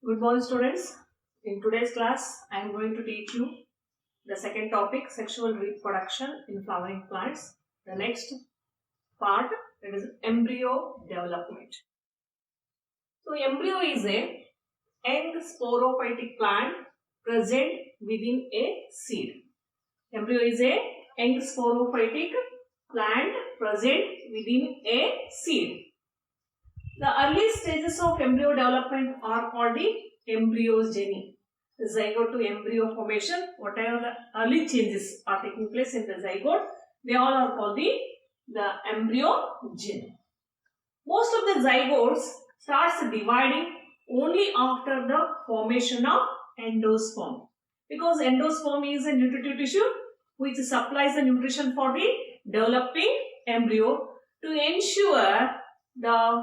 Good morning, students. In today's class, I am going to teach you the second topic, sexual reproduction in flowering plants. The next part, that is embryo development. So, embryo is a young sporophytic plant present within a seed. Embryo is a young sporophytic plant present within a seed. The early stages of embryo development are called the embryogeny. The zygote to embryo formation, whatever the early changes are taking place in the zygote, they all are called the embryogeny. Most of the zygotes starts dividing only after the formation of endosperm, because endosperm is a nutritive tissue which supplies the nutrition for the developing embryo. To ensure the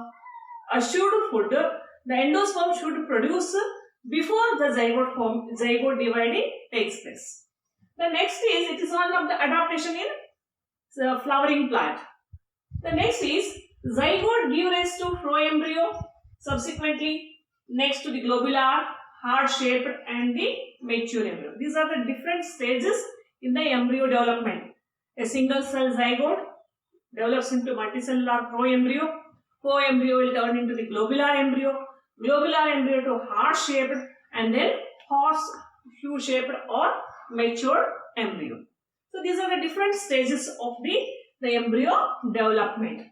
assured food, the endosperm should produce before the zygote dividing takes place. The next is, it is one of the adaptation in the flowering plant. The next is zygote give rise to proembryo, subsequently next to the globular, heart-shaped and the mature embryo. These are the different stages in the embryo development. A single cell zygote develops into multicellular proembryo. Proembryo will turn into the globular embryo to heart-shaped and then horseshoe-shaped or mature embryo. So these are the different stages of the embryo development.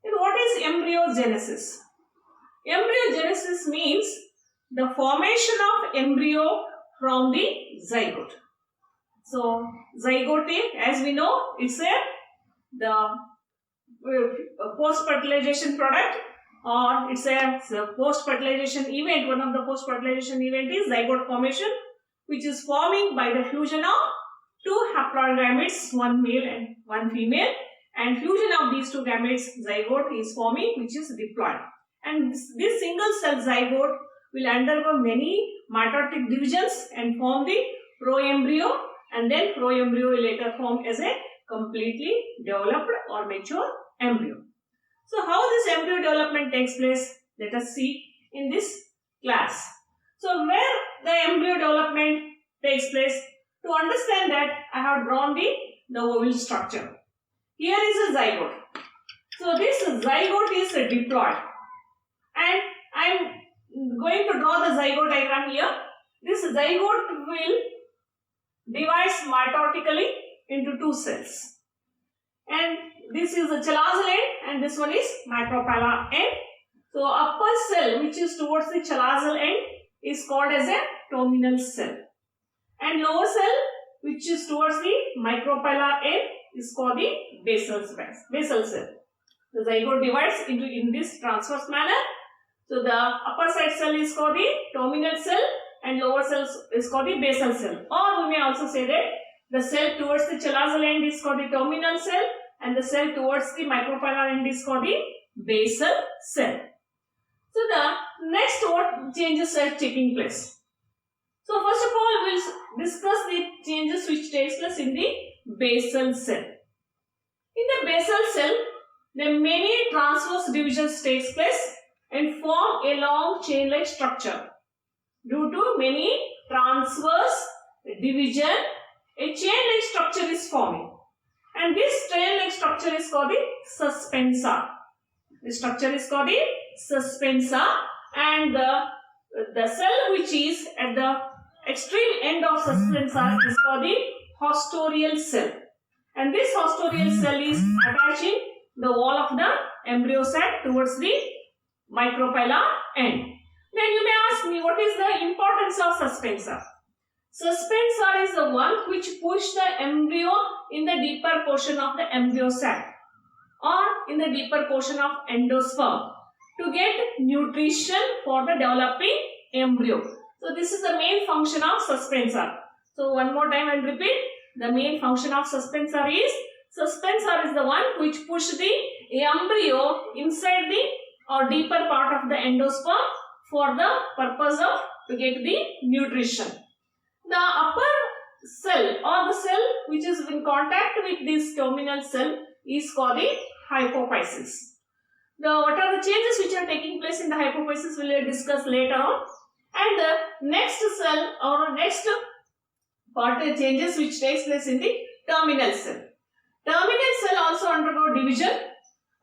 And what is embryogenesis? Embryogenesis means the formation of embryo from the zygote. So zygote, as we know, it's the post-fertilization product, or it's a post-fertilization event. One of the post-fertilization event is zygote formation, which is forming by the fusion of two haploid gametes, one male and one female, and fusion of these two gametes, zygote is forming, which is diploid. And this single cell zygote will undergo many mitotic divisions and form the proembryo, and then proembryo will later form as a completely developed or mature embryo. So how this embryo development takes place, let us see in this class. So where the embryo development takes place, to understand that I have drawn the ovule structure. Here is a zygote. So this zygote is a diploid, and I am going to draw the zygote diagram here. This zygote will divide mitotically into two cells, and this is the chalaza end and this one is micropylla end. So upper cell, which is towards the chalaza end, is called as a terminal cell, and lower cell, which is towards the micropylla end, is called the basal cell. The zygote divides in this transverse manner. So the upper side cell is called the terminal cell and lower cell is called the basal cell, or we may also say that the cell towards the chalaza end is called the terminal cell and the cell towards the micropylla end is called the basal cell. So the next what changes are taking place. So first of all, we will discuss the changes which takes place in the basal cell. In the basal cell, the many transverse divisions takes place and form a long chain-like structure. Due to many transverse division, a chain-like structure is forming, and this chain-like structure is called the suspensa. The structure is called the suspensa, and the cell which is at the extreme end of suspensa is called the haustorial cell, and this haustorial cell is attaching the wall of the embryo sac towards the micropylla end. Then you may ask me, what is the importance of suspensa? Suspensa is the one which pushes the embryo in the deeper portion of the embryo sac or in the deeper portion of endosperm to get nutrition for the developing embryo. So this is the main function of suspensa. So one more time I will repeat. The main function of suspensa is the one which pushes the embryo inside the or deeper part of the endosperm for the purpose of to get the nutrition. The upper cell or the cell which is in contact with this terminal cell is called the hypophysis. What are the changes which are taking place in the hypophysis we will discuss later on. And the next cell or next part changes which takes place in the terminal cell. Terminal cell also undergo division.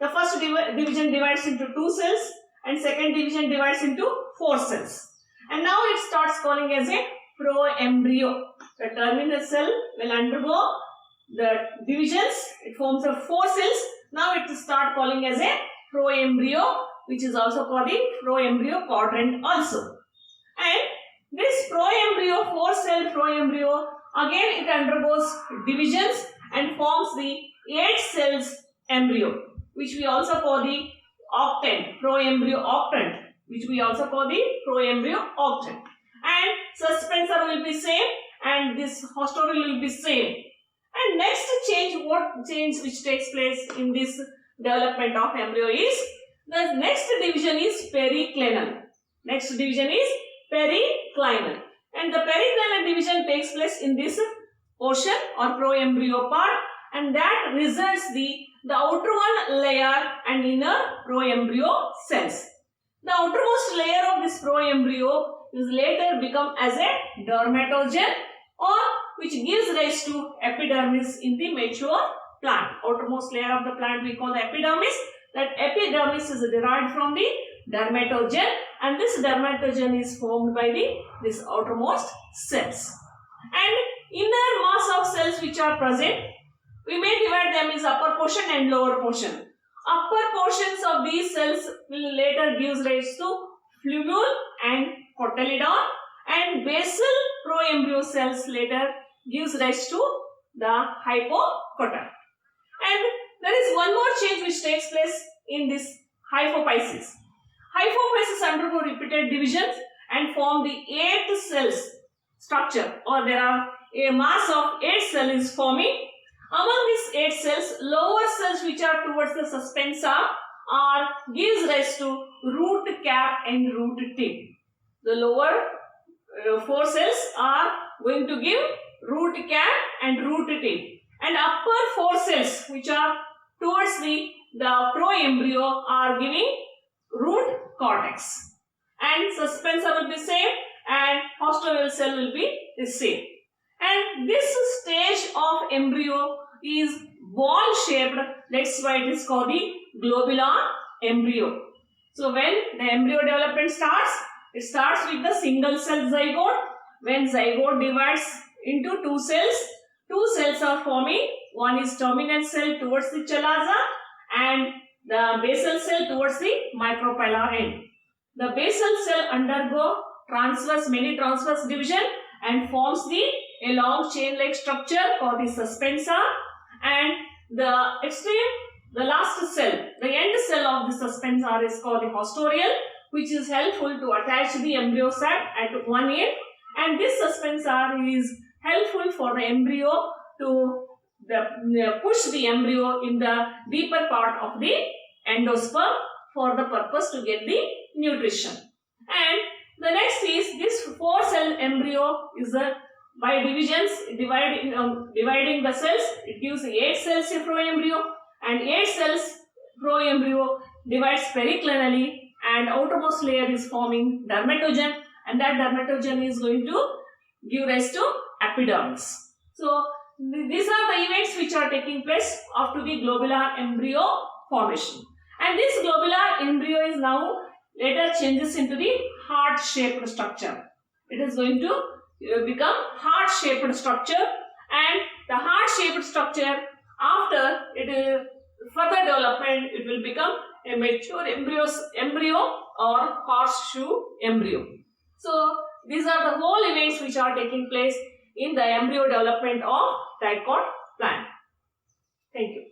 The first division divides into 2 cells and second division divides into 4 cells. And now it starts calling as a proembryo. The terminal cell will undergo the divisions. It forms a 4 cells. Now it will start calling as a proembryo, which is also called the proembryo quadrant also. And this proembryo, 4 cell proembryo, again it undergoes divisions and forms the 8 cells embryo, which we also call the octant, proembryo octant, which we also call the proembryo octant. And suspensor will be same and this hausturial will be same. And next change, what change which takes place in this development of embryo is, the next division is periclinal. Next division is periclinal. And the periclinal division takes place in this portion or proembryo part, and that results the outer one layer and inner proembryo cells. The outermost layer of this proembryo is later become as a dermatogen, or which gives rise to epidermis in the mature plant. Outermost layer of the plant we call the epidermis. That epidermis is derived from the dermatogen, and this dermatogen is formed by this outermost cells. And inner mass of cells which are present, we may divide them as upper portion and lower portion. Upper portions of these cells will later give rise to flugule and cotyledon, and basal proembryo cells later gives rise to the hypocotyl. And there is one more change which takes place in this hypophysis. Hypophysis undergo repeated divisions and form the 8 cells structure, or there are a mass of 8 cells is forming. Among these 8 cells, lower cells which are towards the suspensa gives rise to root cap and root tip. The lower 4 cells are going to give root cap and root tip, and upper 4 cells which are towards the proembryo are giving root cortex. And suspensa will be same and hausturial cell will be the same. And this stage of embryo is ball shaped. That's why it is called the globular embryo. So when the embryo development starts, it starts with the single cell zygote. When zygote divides into 2 cells, 2 cells are forming. One is terminal cell towards the chalaza and the basal cell towards the micropylar end. The basal cell undergo many transverse division and forms a long chain-like structure called the suspensa, and the last cell, the end cell of the suspensa is called the hausturial, which is helpful to attach the embryo sac at one end, and this suspensa is helpful for the embryo to push the embryo in the deeper part of the endosperm for the purpose to get the nutrition. And the next is this 4-cell embryo is by divisions, dividing the cells, it gives 8 cells in proembryo, and 8 cells proembryo divides periclinally, and outermost layer is forming dermatogen, and that dermatogen is going to give rise to epidermis. So these are the events which are taking place after the globular embryo formation. And this globular embryo is now later changes into the heart-shaped structure. It is going to become heart-shaped structure, and the heart-shaped structure, after it is further development, it will become a mature embryo or horseshoe embryo. So these are the whole events which are taking place in the embryo development of dicot plant. Thank you.